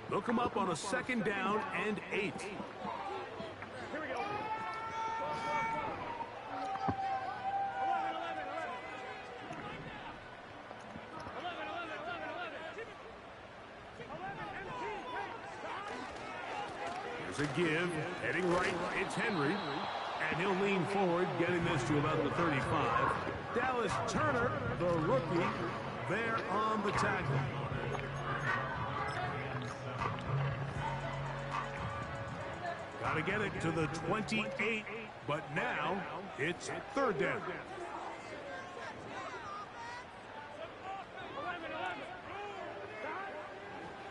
They'll come up on a 2nd down and 8. Here's a give, heading right, it's Henry. And he'll lean forward, getting this to about the 35. Dallas Turner, the rookie, there on the tackle. Got to get it to the 28, but now it's 3rd down.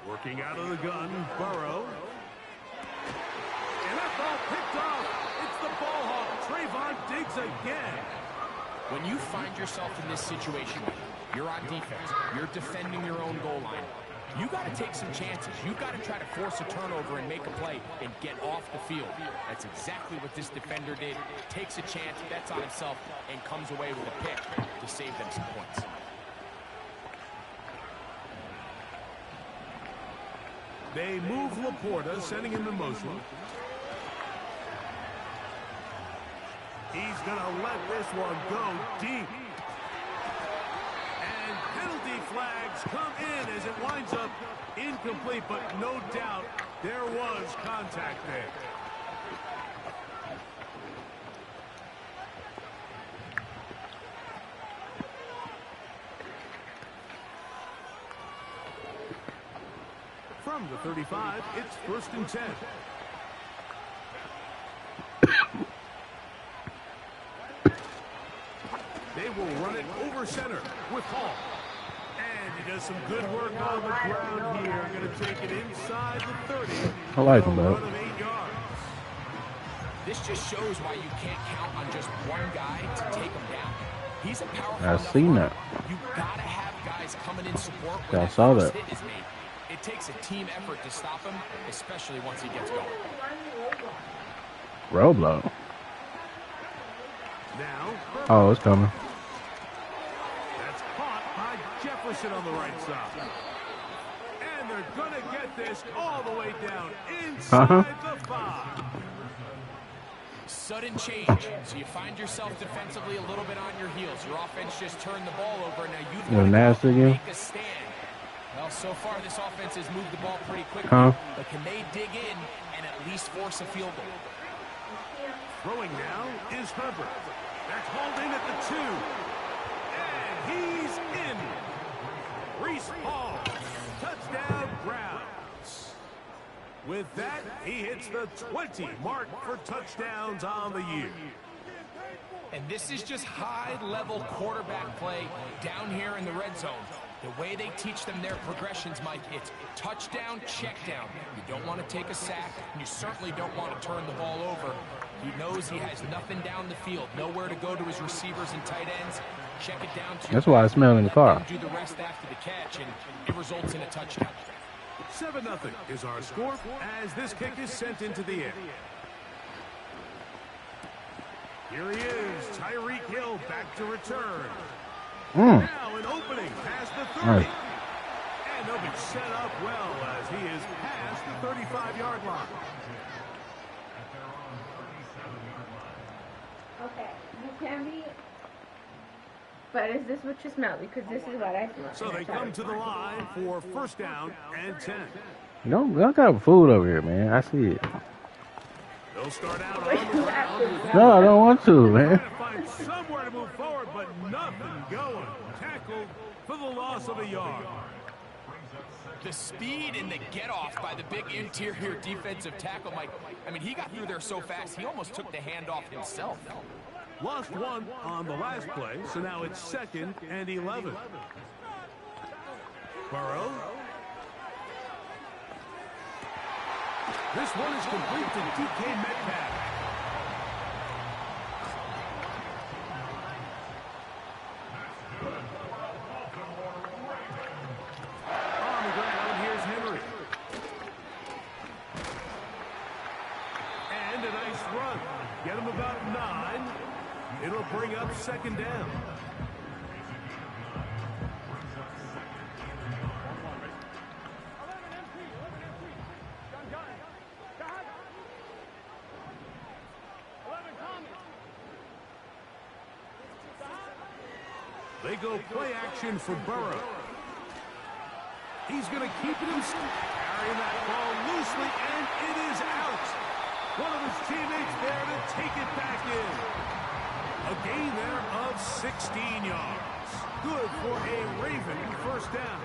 Working out of the gun, Burrow. And that ball picked off. It's the ball hawk. Trayvon Diggs again. When you find yourself in this situation, you're on defense, you're defending your own goal line, you got to take some chances. You got to try to force a turnover and make a play and get off the field. That's exactly what this defender did. Takes a chance, bets on himself, and comes away with a pick to save them some points. They move Laporta, sending him in motion. He's going to let this one go deep. And penalty flags come in as it winds up incomplete, but no doubt there was contact there. From the 35, it's 1st and 10. They will run it over center with Hall. And he does some good work on the ground here. Going to take it inside the 30. I like him, though. This just shows why you can't count on just one guy to take him down. He's a powerful I've seen that. You gotta have guys coming in support Yeah, when I saw first that. hit is made. It takes a team effort to stop him, especially once he gets going. Roblo. Now, Oh, it's coming. that's caught by Jefferson on the right side. And they're going to get this all the way down inside the 5. Sudden change, so you find yourself defensively a little bit on your heels. Your offense just turned the ball over, and now you've got to nasty again. make a stand. Well, so far this offense has moved the ball pretty quickly, but can they dig in and at least force a field goal? Throwing now is Herbert. That's hauled in at the 2. And he's in. Breece Hall. Touchdown Browns. With that, he hits the 20 mark for touchdowns on the year. And this is just high-level quarterback play down here in the red zone. The way they teach them their progressions, Mike, it's touchdown, check down. You don't want to take a sack, and you certainly don't want to turn the ball over. He knows he has nothing down the field, nowhere to go to his receivers and tight ends. Check it down to That's why I smell in the car. do the rest after the catch, and it results in a touchdown. 7-0 is our score as this kick is sent into the air. Here he is, Tyreek Hill back to return. Now an opening past the 30. Nice. And they'll be set up well as he is past the 35-yard line. Okay, you can be, but is this what you smell? Because this is what I smell. So they come to the line for 1st down and 10. Y'all got food over here, man. I see it. They'll start out on the ground. No, I don't want to, man. Trying to find somewhere to move forward, but nothing going. Tackled for the loss of a yard. The speed and the get-off by the big interior defensive tackle, Mike. I mean, he got through there so fast, he almost took the handoff himself. Lost one on the last play, so now it's 2nd and 11. Burrow. This one is complete to DK Metcalf. On the ground, here's Henry. And a nice run. Get him about 9. It'll bring up 2nd down. They go play action for Burrow. He's going to keep it himself. Carrying that ball loosely, and it is out. One of his teammates there to take it back in. A gain there of 16 yards. Good for a Raven first down.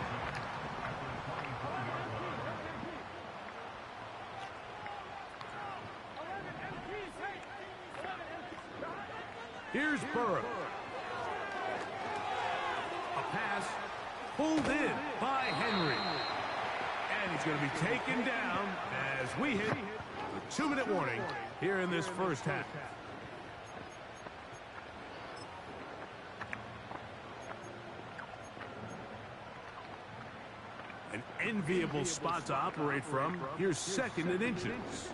Here's Burrow. A pass pulled in by Henry. And he's going to be taken down as we hit the 2-minute warning here in this first half. An enviable spot to operate from. Here's 2nd and inches.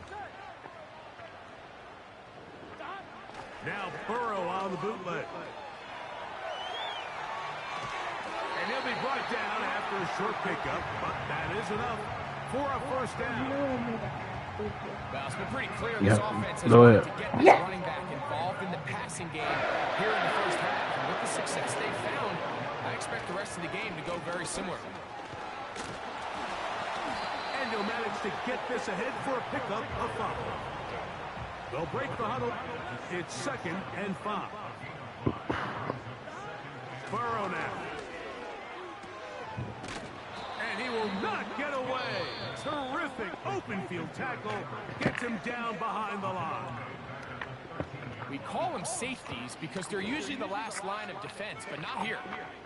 Now Burrow on the bootleg. And he'll be brought down after a short pickup, but that is enough for a first down. Well, it's been pretty clear this offense has Go wanted ahead. to get this running back involved in the passing game here in the first half. And with the success they found, I expect the rest of the game to go very similar. And he'll manage to get this ahead for a pickup of 5. They'll break the huddle. It's 2nd and 5. Burrow now. And he will not get away. Terrific open field tackle. Gets him down behind the line. We call them safeties because they're usually the last line of defense, but not here.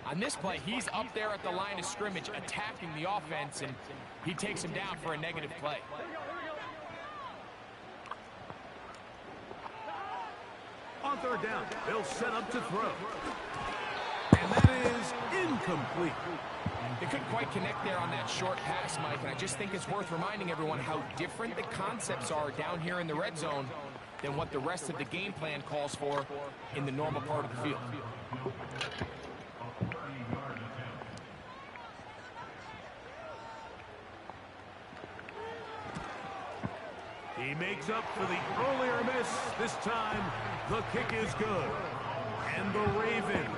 On this play, he's up there at the line of scrimmage attacking the offense, and he takes him down for a negative play. On 3rd down, they'll set up to throw. And that is incomplete. They couldn't quite connect there on that short pass, Mike, and I just think it's worth reminding everyone how different the concepts are down here in the red zone than what the rest of the game plan calls for in the normal part of the field. He makes up for the earlier miss. This time, the kick is good. And the Ravens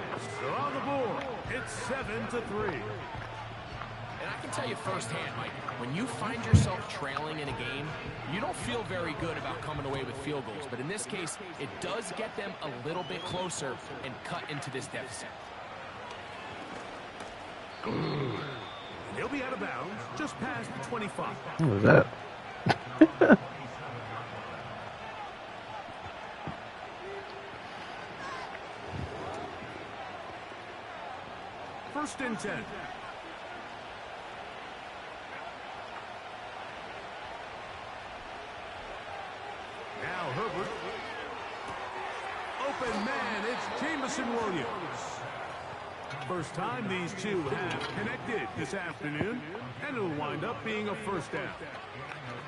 are on the board. It's 7-3. And I can tell you firsthand, Mike, when you find yourself trailing in a game, you don't feel very good about coming away with field goals. But in this case, it does get them a little bit closer and cut into this deficit. And he'll be out of bounds just past the 25. What was that? First and 10. Now Herbert. Open man, it's Jameson Williams. First time these two have connected this afternoon, and it'll wind up being a first down.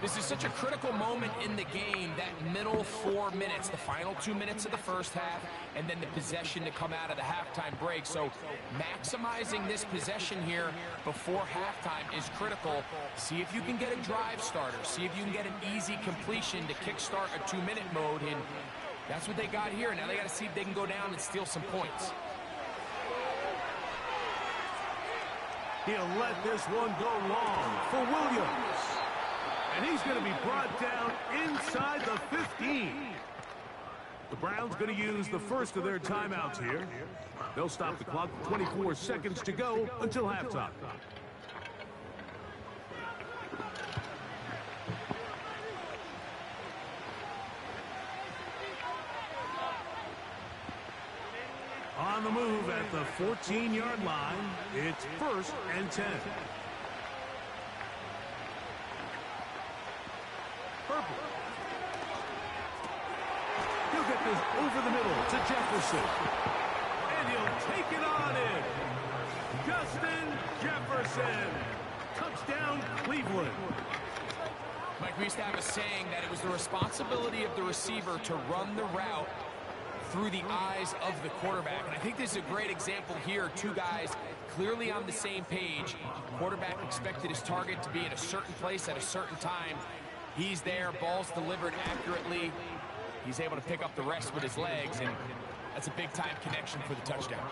This is such a critical moment in the game, that middle 4 minutes, the final 2 minutes of the first half, and then the possession to come out of the halftime break. So maximizing this possession here before halftime is critical. See if you can get a drive starter. See if you can get an easy completion to kickstart a 2-minute mode, and that's what they got here. Now they got to see if they can go down and steal some points. He'll let this one go long for Williams. And he's going to be brought down inside the 15. The Browns going to use the first of their timeouts here. They'll stop the clock. 24 seconds to go until halftime. On the move at the 14-yard line, it's 1st and 10. Herbert. He'll get this over the middle to Jefferson. And he'll take it on in. Justin Jefferson. Touchdown, Cleveland. Mike, we used to have a saying that it was the responsibility of the receiver to run the route through the eyes of the quarterback. And I think this is a great example here. Two guys clearly on the same page. Quarterback expected his target to be in a certain place at a certain time. He's there, ball's delivered accurately. He's able to pick up the rest with his legs, and that's a big-time connection for the touchdown.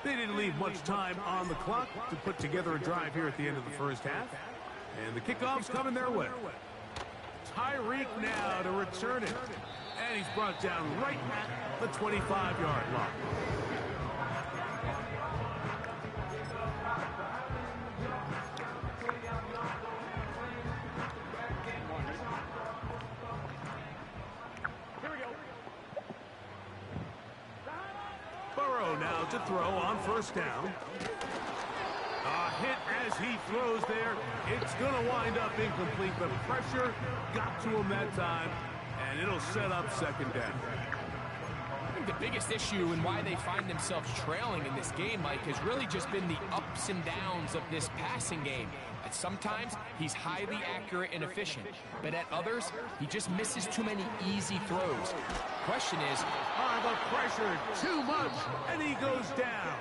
They didn't leave much time on the clock to put together a drive here at the end of the first half. And the kickoff's coming their way. Tyreek now to return it. And he's brought down right at the 25-yard line. Now to throw on first down. A hit as he throws there. It's going to wind up incomplete. The pressure got to him that time, and it'll set up second down. I think the biggest issue and why they find themselves trailing in this game, Mike, has really just been the ups and downs of this passing game. At sometimes, he's highly accurate and efficient, but at others, he just misses too many easy throws. Question is, the pressure too much, and he goes down.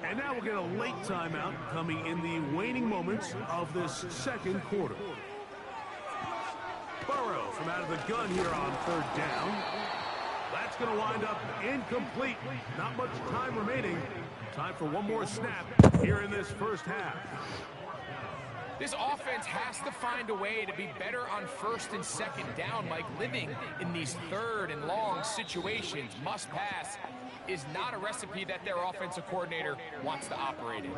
And now we'll get a late timeout coming in the waning moments of this second quarter. Burrow from out of the gun here on third down. That's going to wind up incomplete. Not much time remaining. Time for one more snap here in this first half. This offense has to find a way to be better on first and second down, Mike. Living in these third and long situations, must pass, is not a recipe that their offensive coordinator wants to operate in.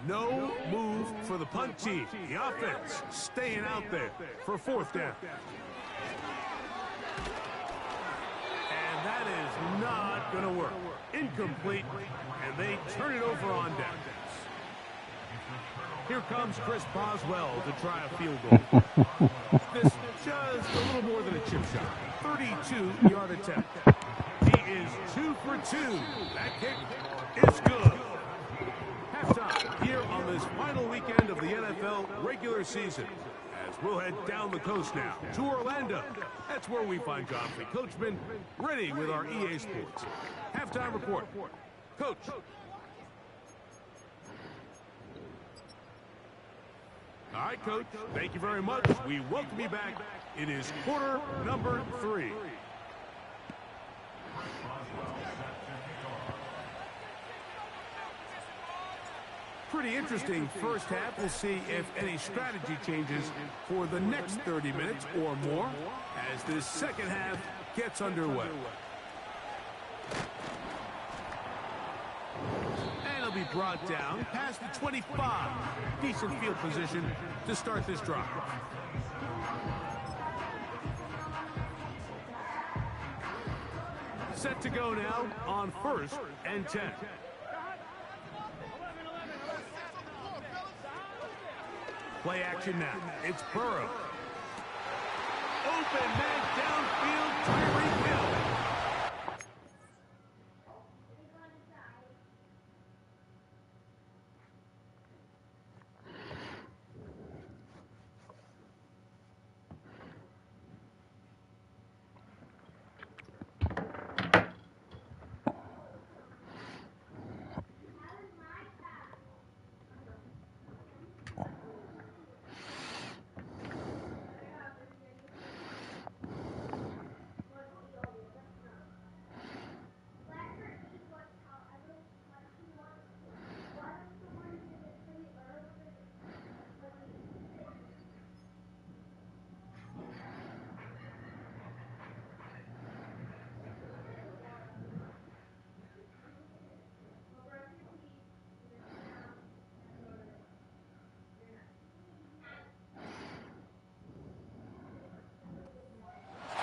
No move for the punt team. The offense staying out there for fourth down. And that is not going to work. Incomplete, and they turn it over on downs. Here comes Chris Boswell to try a field goal. This just a little more than a chip shot. 32-yard attempt. He is 2 for 2. That kick is good. Halftime here on this final weekend of the NFL regular season. As we'll head down the coast now to Orlando. That's where we find Godfrey Coachman ready with our EA Sports halftime report. Coach. All right, Coach. Thank you very much. We welcome you back. It is quarter number 3. Pretty interesting first half. We'll see if any strategy changes for the next 30 minutes or more as this second half gets underway. And it'll be brought down past the 25. Decent field position to start this drive. Set to go now on 1st and 10. Play action now. It's Burrow. Open man downfield. Tyreek Hill.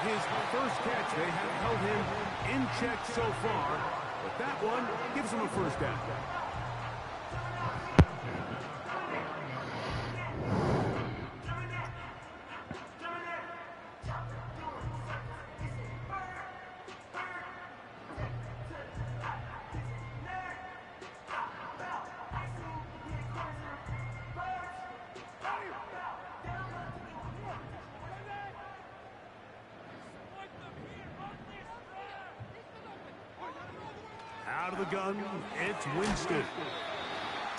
His first catch, they have held him in check so far, but that one gives him a first down. Out of the gun, it's Winston.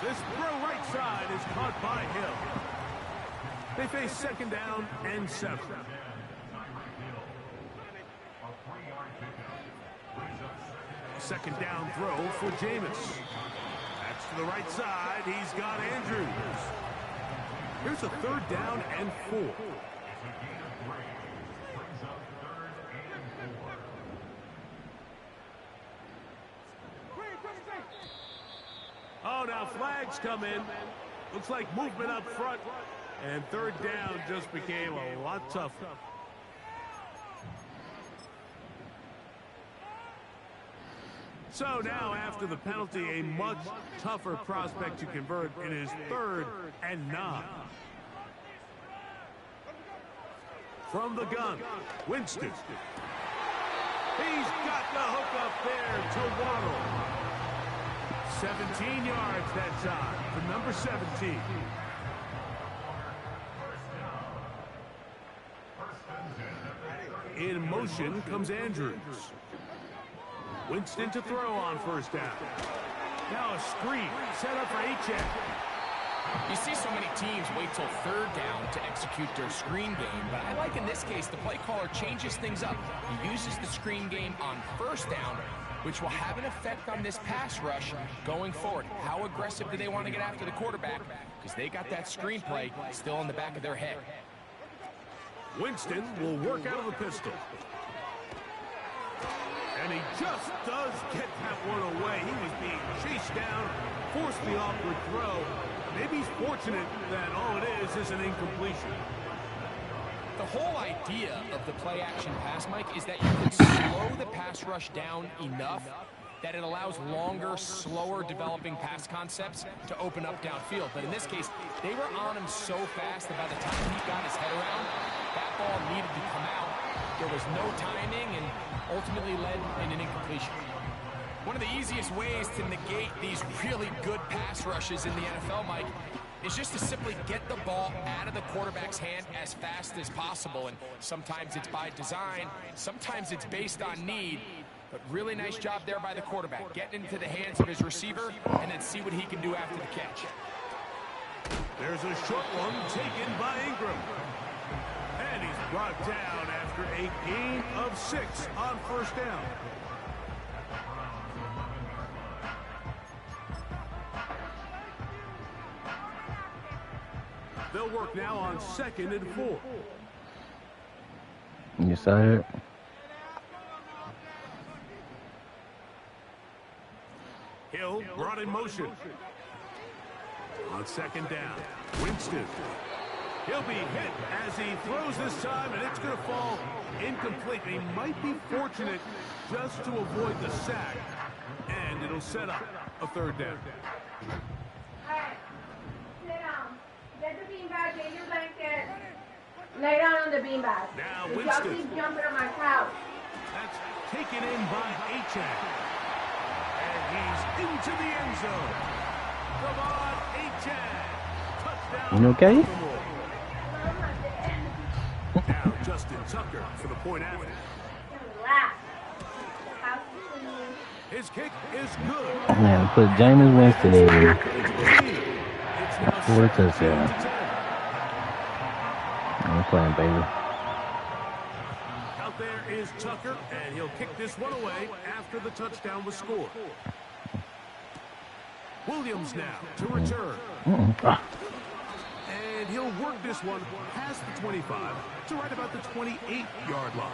This throw right side is caught by Hill. They face second down and 7. Second down throw for Jameis. That's to the right side. He's got Andrews. Here's a third down and 4. Oh, now flags come in. Looks like movement up front. And third down just became a lot tougher. So now, after the penalty, a much tougher prospect to convert. It is 3rd and 9. From the gun, Winston. He's got the hook up there to Waddle. 17 yards that time for number 17. In motion comes Andrews. Winston to throw on first down. Now a screen set up for H.A. You see so many teams wait till third down to execute their screen game, but I like in this case the play caller changes things up. He uses the screen game on first down, which will have an effect on this pass rush going forward. How aggressive do they want to get after the quarterback? Because they got that screenplay still in the back of their head. Winston will work out of the pistol. And he just does get that one away. He was being chased down, forced the awkward throw. Maybe he's fortunate that all it is an incompletion. The whole idea of the play-action pass, Mike, is that you can slow the pass rush down enough that it allows longer, slower developing pass concepts to open up downfield. But in this case, they were on him so fast that by the time he got his head around, that ball needed to come out. There was no timing and ultimately led in an incompletion. One of the easiest ways to negate these really good pass rushes in the NFL, Mike, is just to simply get the ball out of the quarterback's hand as fast as possible. And sometimes it's by design, sometimes it's based on need. But really nice job there by the quarterback, getting into the hands of his receiver and then see what he can do after the catch. There's a short one taken by Ingram. And he's brought down after a gain of 6 on first down. They'll work now on 2nd and 4. You saw it? Hill brought in motion. On 2nd down, Winston. He'll be hit as he throws this time, and it's going to fall incomplete. He might be fortunate just to avoid the sack, and it'll set up a 3rd down. All right, sit down. Get the beanbag, get your blanket. Lay down on the beanbag. Now Y'all Winston. keep jumping on my couch. That's taken in by H.A. And he's into the end zone. Come on, H.A. Touchdown. You okay? Now Justin Tucker for the point after. Relax. House is clean. His kick is good. Man, put Jameis Winston in here. It's now What a touchdown. 17-10. I'm playing, baby. Out there is Tucker, and he'll kick this one away after the touchdown was scored. Williams now to return. And he'll work this one past the 25 to right about the 28-yard line.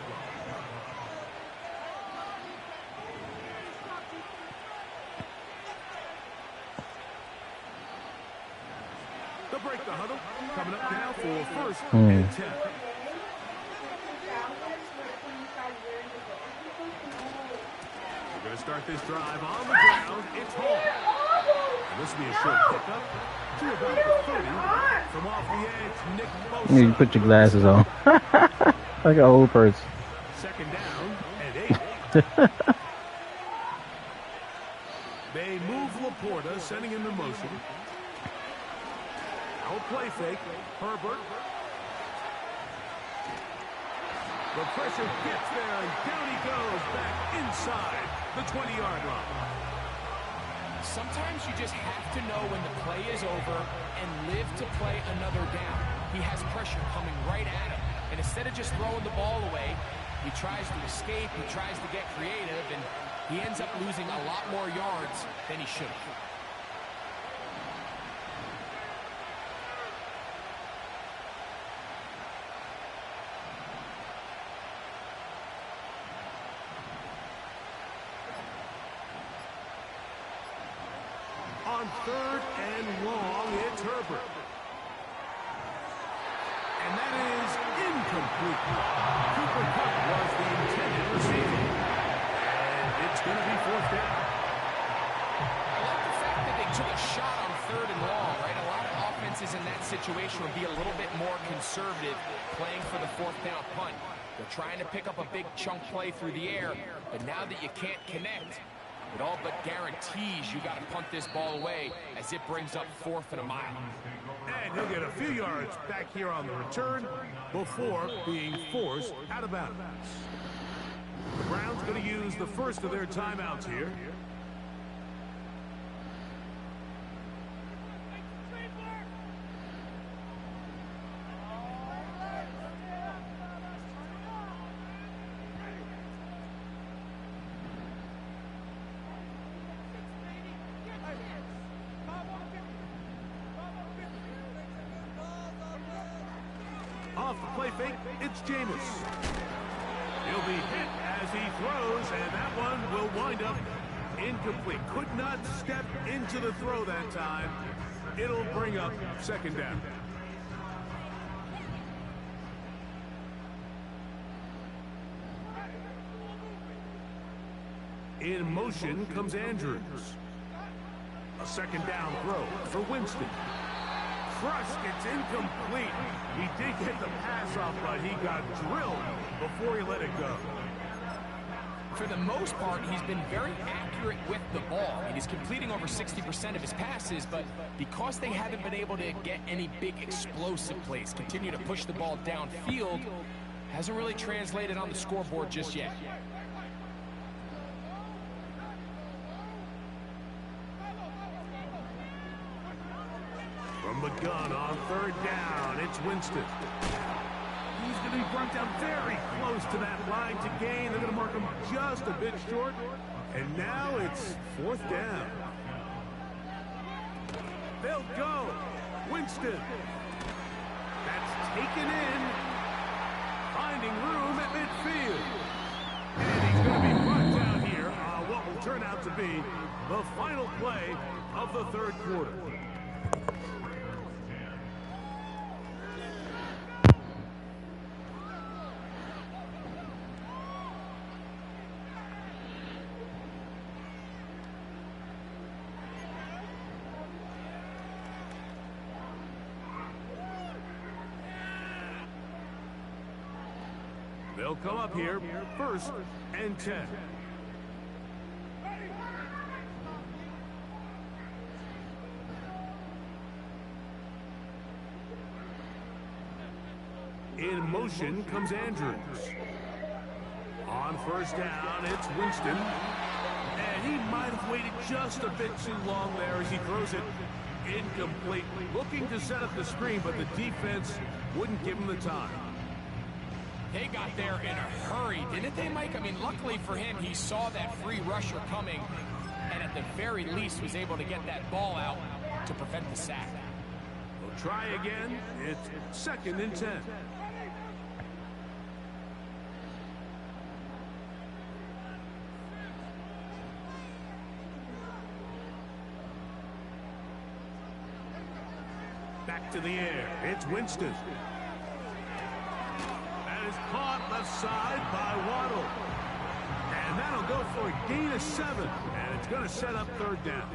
They'll break the huddle. Coming up now for 1st and 10. We're going to start this drive on the ground. It's Hall. And this will be a short pickup to about the 30. From off the edge, Nick Bosa. You put your glasses on. Like an old person. 2nd down and 8. They move Laporta, sending him in motion. Now a play fake. Herbert. The pressure gets there, and down he goes back inside the 20-yard line. Sometimes you just have to know when the play is over and live to play another down. He has pressure coming right at him, and instead of just throwing the ball away, he tries to escape, he tries to get creative, and he ends up losing a lot more yards than he should have. On 3rd and long, it's Herbert. And that is incomplete. Cooper Kupp was the intended receiver. And it's going to be 4th down. I like the fact that they took a shot on 3rd and long, right? A lot of offenses in that situation would be a little bit more conservative playing for the 4th down punt. They're trying to pick up a big chunk play through the air, but now that you can't connect, it all but guarantees you got to punt this ball away as it brings up 4th and a mile. And he'll get a few yards back here on the return before being forced out of bounds. The Browns going to use the first of their timeouts here. Off the play fake, it's Jameis. He'll be hit as he throws, and that one will wind up incomplete. Could not step into the throw that time. It'll bring up 2nd down. In motion comes Andrews. A 2nd down throw for Winston. Crushed, it's incomplete. He did get the pass off, but he got drilled before he let it go. For the most part, he's been very accurate with the ball. I mean, he's completing over 60% of his passes, but because they haven't been able to get any big explosive plays, continue to push the ball downfield, hasn't really translated on the scoreboard just yet. From the gun on 3rd down, it's Winston. He's going to be brought down very close to that line to gain. They're going to mark him just a bit short. And now it's 4th down. They'll go. Winston. That's taken in. Finding room at midfield. And he's going to be brought down here on what will turn out to be the final play of the 3rd quarter. They'll come up here, 1st and 10. In motion comes Andrews. On 1st down, it's Winston. And he might have waited just a bit too long there as he throws it incomplete. Looking to set up the screen, but the defense wouldn't give him the time. They got there in a hurry, didn't they, Mike? I mean, luckily for him, he saw that free rusher coming, and at the very least was able to get that ball out to prevent the sack. We'll try again. It's 2nd and 10. Back to the air. It's Winston. That is caught left side by Waddle. And that'll go for a gain of 7. And it's going to set up 3rd down.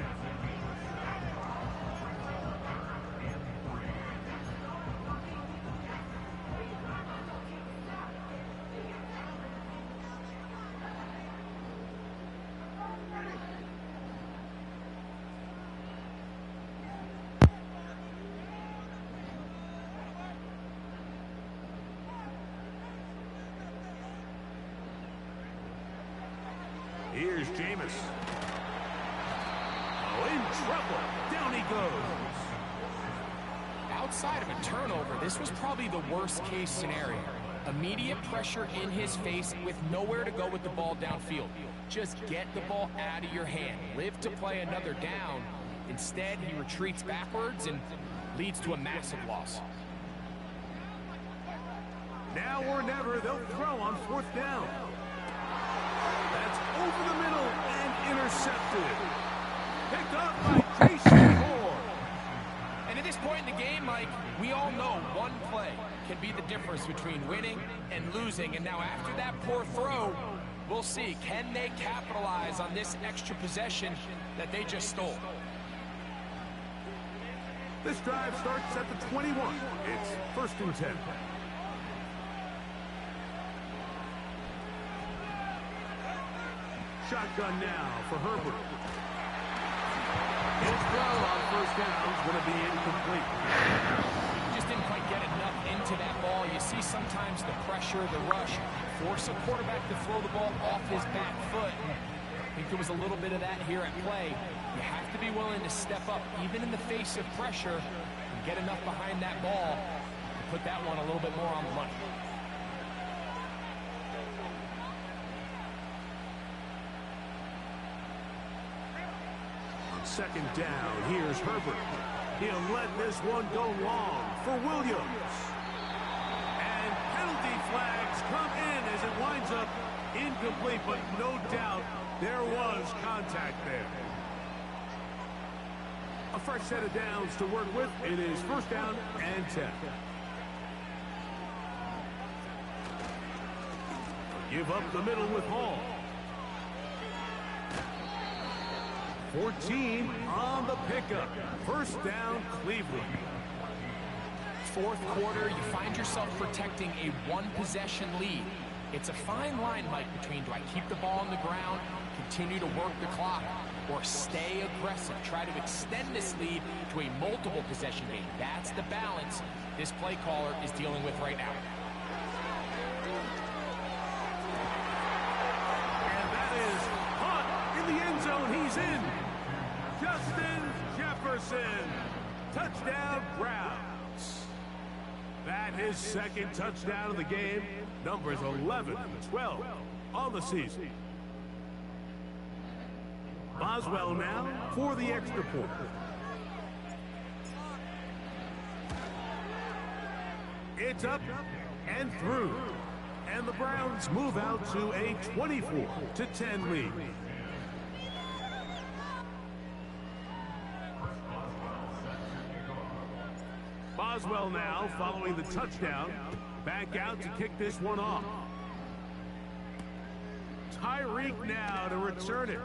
Here's Jameis. Oh, trouble. Down he goes. Outside of a turnover, this was probably the worst case scenario. Immediate pressure in his face with nowhere to go with the ball downfield. Just get the ball out of your hand. Live to play another down. Instead, he retreats backwards and leads to a massive loss. Now or never, they'll throw on 4th down. That's over the middle and intercepted. Picked up by Jason Moore. And at this point in the game, Mike, we all know one play can be the difference between winning and losing. And now after that poor throw, we'll see, can they capitalize on this extra possession that they just stole? This drive starts at the 21. It's 1st and 10. Shotgun now for Herbert. His throw on 1st down is going to be incomplete. Just didn't quite get enough into that ball. You see sometimes the pressure, the rush, force a quarterback to throw the ball off his back foot. I think there was a little bit of that here at play. You have to be willing to step up, even in the face of pressure, and get enough behind that ball to put that one a little bit more on the money. 2nd down, here's Herbert. He'll let this one go long for Williams. And penalty flags come in as it winds up incomplete, but no doubt there was contact there. A fresh set of downs to work with. It is 1st down and 10. Give up the middle with Hall. 14 on the pickup. 1st down, Cleveland. 4th quarter, you find yourself protecting a one-possession lead. It's a fine line, Mike, between do I keep the ball on the ground, continue to work the clock, or stay aggressive, try to extend this lead to a multiple possession game. That's the balance this play caller is dealing with right now. And that is Hunt in the end zone. He's in. Justin Jefferson. Touchdown, Browns. That his 2nd touchdown of the game. Numbers 11 and 12 on the season. Boswell now for the extra point. It's up and through. And the Browns move out to a 24-10 lead. Boswell now following the touchdown. Back out to kick this one off. Tyreek now to return it.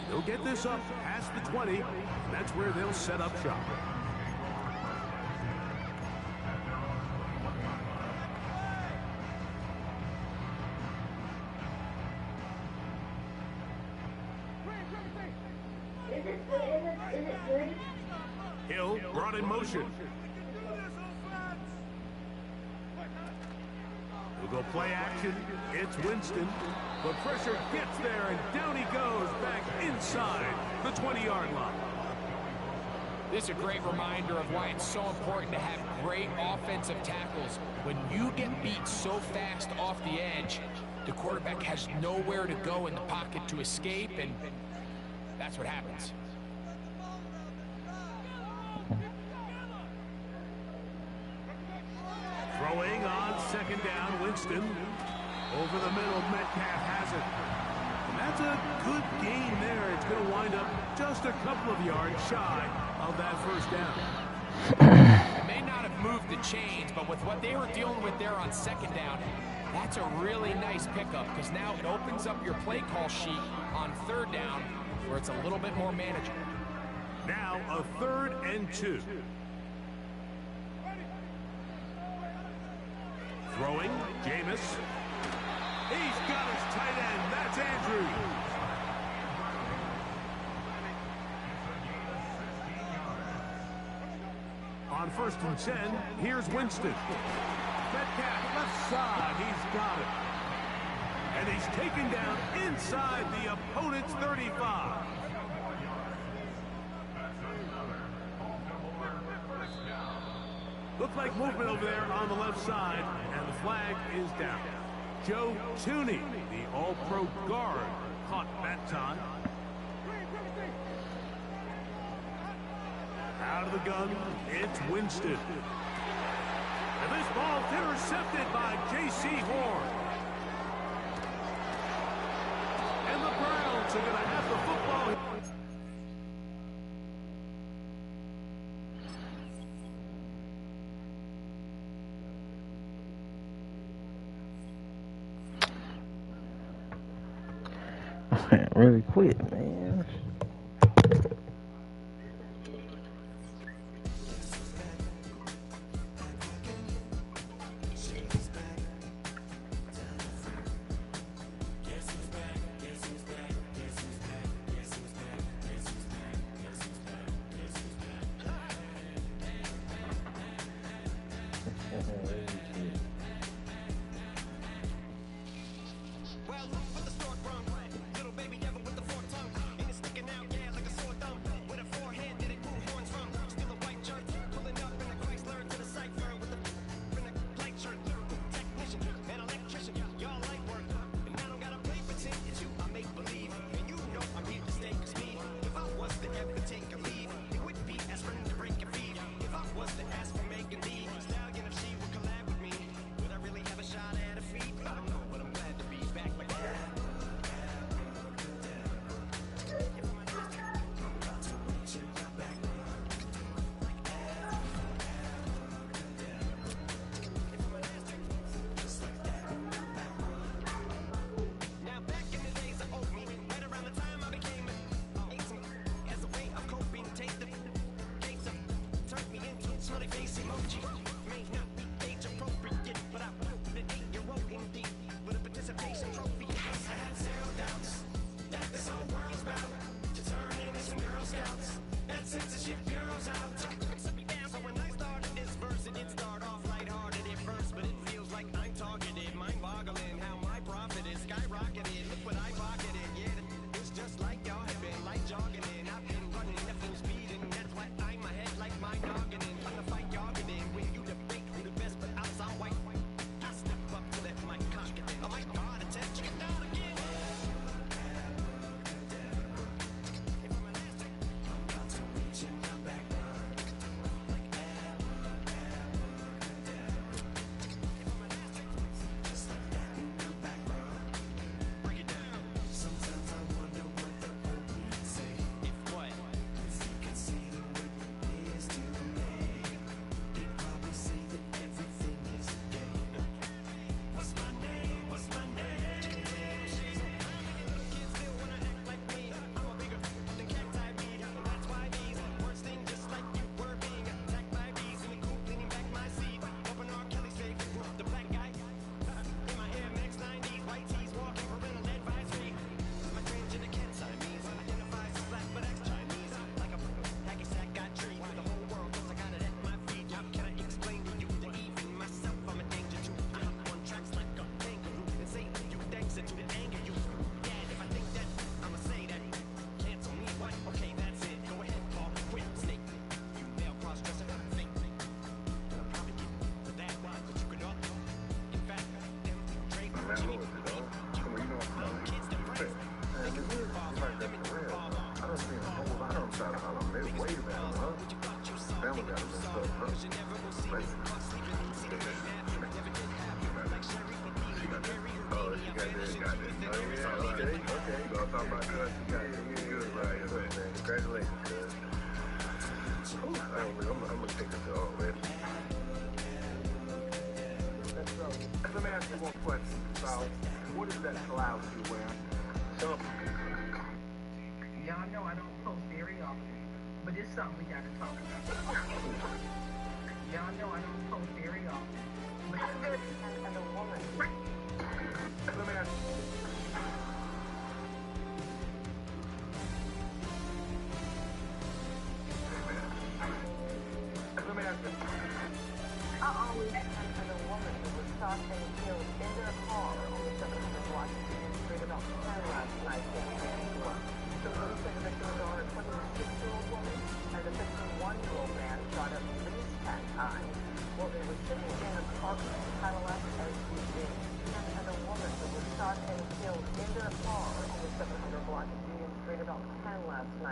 They'll get this up past the 20. And that's where they'll set up shop. Hill brought in motion. We'll go play action. It's Winston. The pressure gets there, and down he goes back inside the 20-yard line. This is a great reminder of why it's so important to have great offensive tackles. When you get beat so fast off the edge, the quarterback has nowhere to go in the pocket to escape, and that's what happens. Throwing on 2nd down, Winston. Over the middle, Metcalf has it. And that's a good gain there. It's going to wind up just a couple of yards shy of that 1st down. It may not have moved the chains, but with what they were dealing with there on 2nd down, that's a really nice pickup, because now it opens up your play call sheet on 3rd down where it's a little bit more manageable. Now a 3rd and 2. Throwing, Jameis. He's got his tight end. That's Andrews. On 1st and 10, here's Winston. Metcalf left side. He's got it. And he's taken down inside the opponent's 35. Looks like movement over there on the left side, and the flag is down. Joe Tooney, the All-Pro guard, caught that time. Out of the gun, it's Winston. And this ball's intercepted by J.C. Horn. And the Browns are going to have the football. Really quick, man.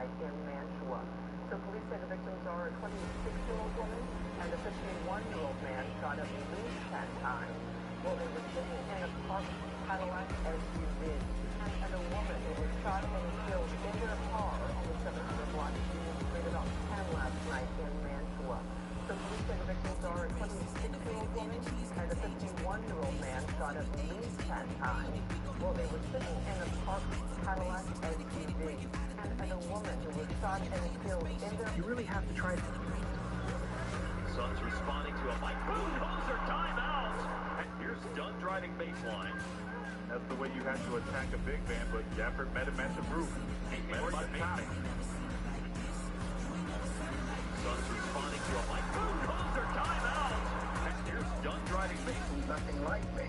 night in Mantua. So police say the victims are a 26-year-old woman and a 51-year-old man shot at least 10 times while they were sitting in a parked Cadillac SUV. And a woman who was shot and killed in their car on the 700 block of Union Street about 10 last night in Mantua. So police say the victims are a 26-year-old woman and a 51-year-old man shot at least 10 times while they were sitting in a parked Cadillac SUV. And a woman who was shot and killed in their... You really have to try to... Suns responding to a Mike Boone calls her timeout. And here's done driving baseline. That's the way you have to attack a big man, but Gafford met him at the roof. He met him at the top. Suns responding to a Mike Boone calls her timeout. And here's done driving baseline. Nothing like me.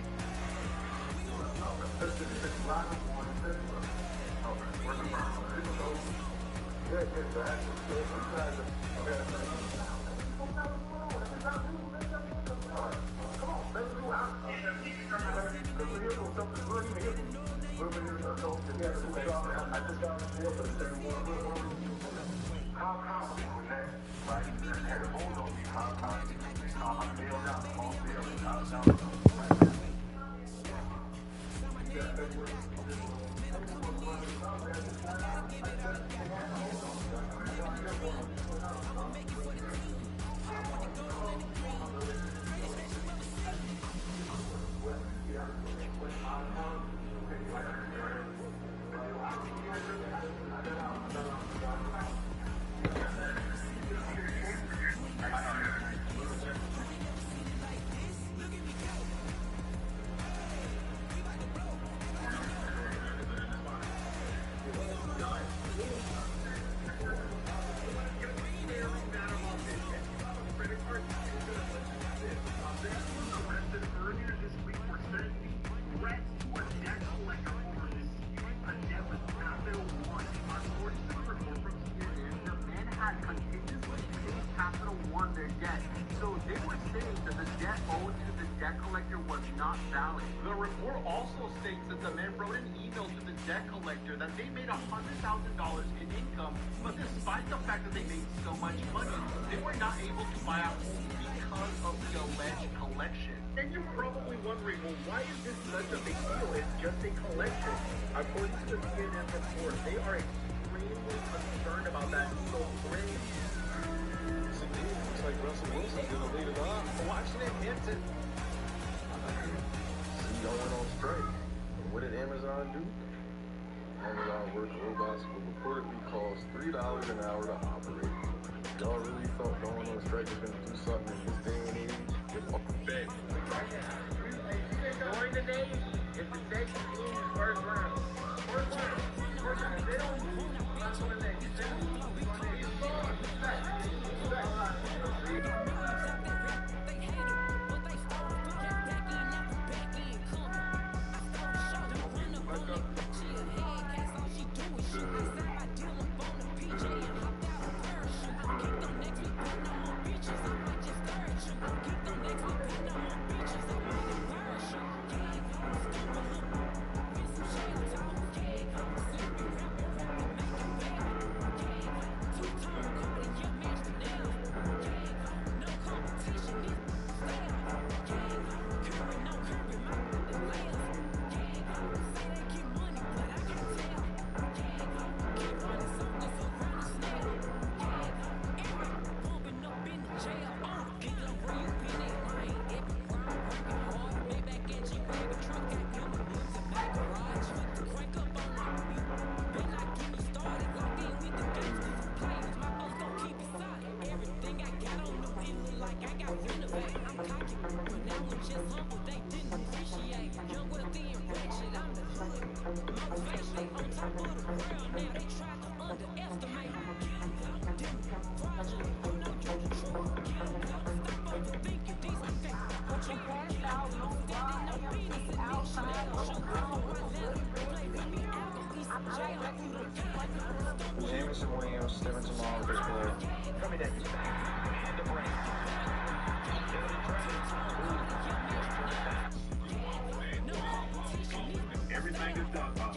The report also states that the men wrote an email to the debt collector that they made $100,000 in income, but despite the fact that they made so much money, they were not able to buy a home because of the alleged collection. And you're probably wondering, well, why is this such a big deal? It's just a collection. According to the CNN report, they are extremely concerned about that so great. Looks like Russell Wilson's going to lead it off. Washington Hinton. Y'all went on strike. And what did Amazon do? Amazon work robots would reportedly cost $3 an hour to operate. Y'all really thought going on strike was going to do something in this day and age? During the day, if the day continues first round, they don't move. That's what they do. Jameson Williams, Stevenson Long, this play. Coming in. And the break. Everything is done.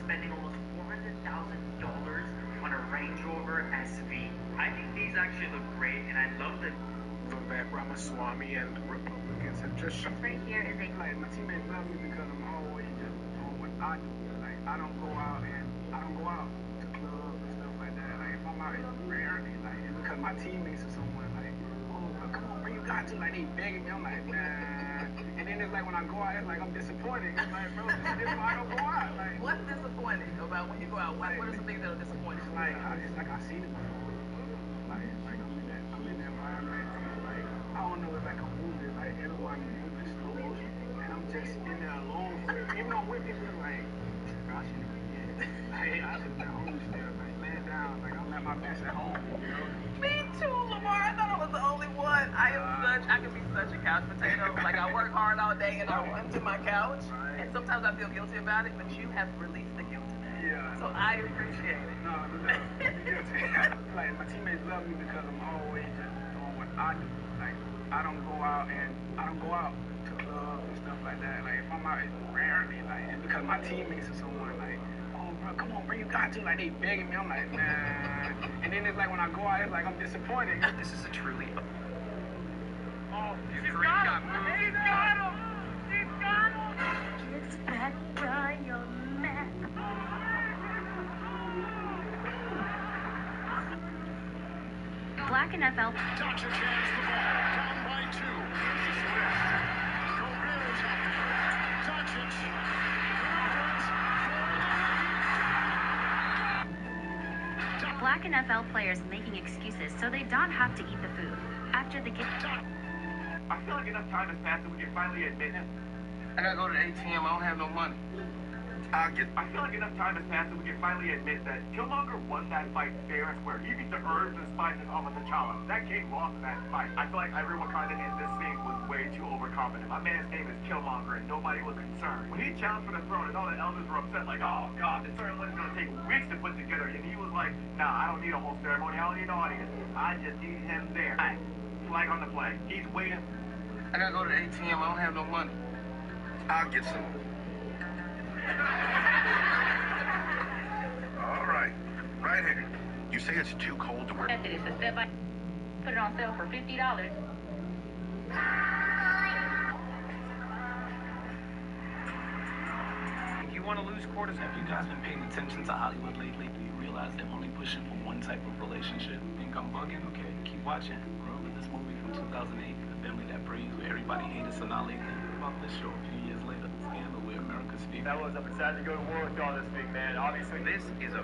spending almost $400,000 on a Range Rover SV. I think these actually look great, and I love the Vivek Ramaswamy and Republicans have just shown. Right here is a Like, my teammates love me because I'm always just doing what I do. Like, I don't go out to clubs and stuff like that. Like, if I'm out, it's rarely. Like, it's because my teammates or someone, like, oh, come on, bro, you got to. Like, they begging me. I'm like, nah. And then it's like when I go out, it's like I'm disappointed. It's like, bro, this is why I don't go out. Like, What's disappointing about when you go out? What are some things that are disappointing? it's like I seen it before. Like I'm in that environment. Like, I don't know, it's like a movie. Like, everyone moving slow motion. And I'm just in there alone. Even though with people, like, gosh, you know, like, I should be at home still. Like, laying down. Like, I'm at my best at home, you know? Me too, Lamar. I thought I was the only one. I can be such a couch potato. Like, I work hard all day and I run to my couch. And sometimes I feel guilty about it, but you have released the guilt today. Yeah. So I appreciate it. No. Like, my teammates love me because I'm always just doing what I do. Like, I don't go out to clubs and stuff like that. Like, if I'm out, it's rarely. Like, it's because my teammates or someone, like, oh, bro, come on, bro, you got to. Like, they begging me. I'm like, nah. And then it's like when I go out, it's like I'm disappointed. This is a truly. Oh, he's got him. He's got him. He's got him. kiss back by your neck. Black NFL. Doncic has the ball, down by 2. Here's the switch. Gobert's after it. Doncic movement. Black NFL players making excuses so they don't have to eat the food. After the game. I feel like enough time has passed that we can finally admit it. I gotta go to the ATM. I don't have no money. I feel like enough time has passed that we can finally admit that Killmonger won that fight fair and square. He beat the herbs and spices off of T'Challa. That king lost in that fight. I feel like everyone kind of in this scene was way too overconfident. My man's name is Killmonger and nobody was concerned. When he challenged for the throne and all the elders were upset like, oh god, this ceremony is going to take weeks to put together. And he was like, nah, I don't need a whole ceremony. I don't need an audience. I just need him there. Flag on the flag. He's waiting. I gotta go to the ATM. I don't have no money. I'll get some. All right. Right here. You say it's too cold to wear. It's a step by. Put it on sale for $50. You want to lose cortisol? Have you guys been paying attention to Hollywood lately? Do you realize they're only pushing for one type of relationship? Think I'm bugging? Okay, keep watching. Remember this movie from 2008, The Family That Prays, where everybody hated Sonali? Think about this show a few years later, Scandal, where America's female. That was up and sad to go to war with all this big man. Obviously, This is a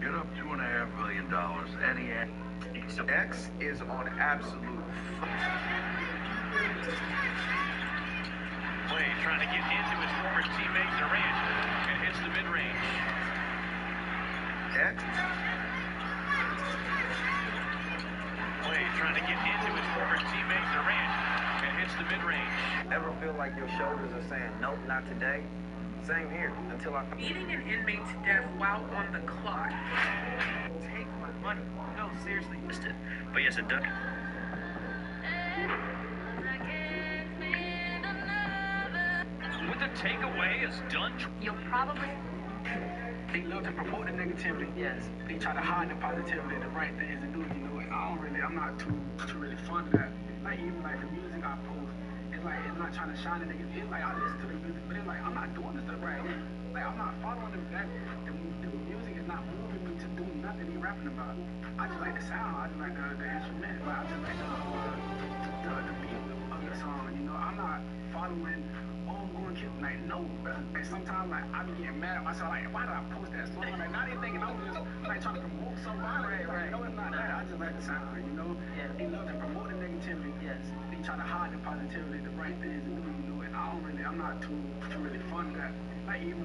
Get up $2.5 million, and he had. X is on absolute. play trying to get into his former teammate Durant and hits the mid-range. X. Play trying to get into his former teammate Durant and hits the mid-range. Ever feel like your shoulders are saying, nope, not today? Same here, until I... Beating an inmate to death while on the clock. Take my money. No, seriously, missed it. But yes, it does. With the takeaway is done. You'll probably. They love to promote the negativity. Yes. They try to hide the positivity, the right things to do, you know. And I'm not too really fond of that. Like, even like the music I post, it's not trying to shine the negative. It's like I listen to the music, but it's like I'm not doing this the right way. Like, I'm not following them. The music is not moving me to do nothing they rapping about. I just like the sound. I just like the instrument. Like, I just like the beat of the song. You know, I'm not following. Oh, I'm going to kill. Like, no. And sometimes, like, I be getting mad at myself. Like, why did I post that song? Like, now they thinking I'm just like trying to promote somebody. Like, no, it's not that. I just like the sound. You know. Yeah. They love to promote the negativity. Yes. They try to hide the positivity, the right things to do. You know, and I'm not too really fond of that. Like, even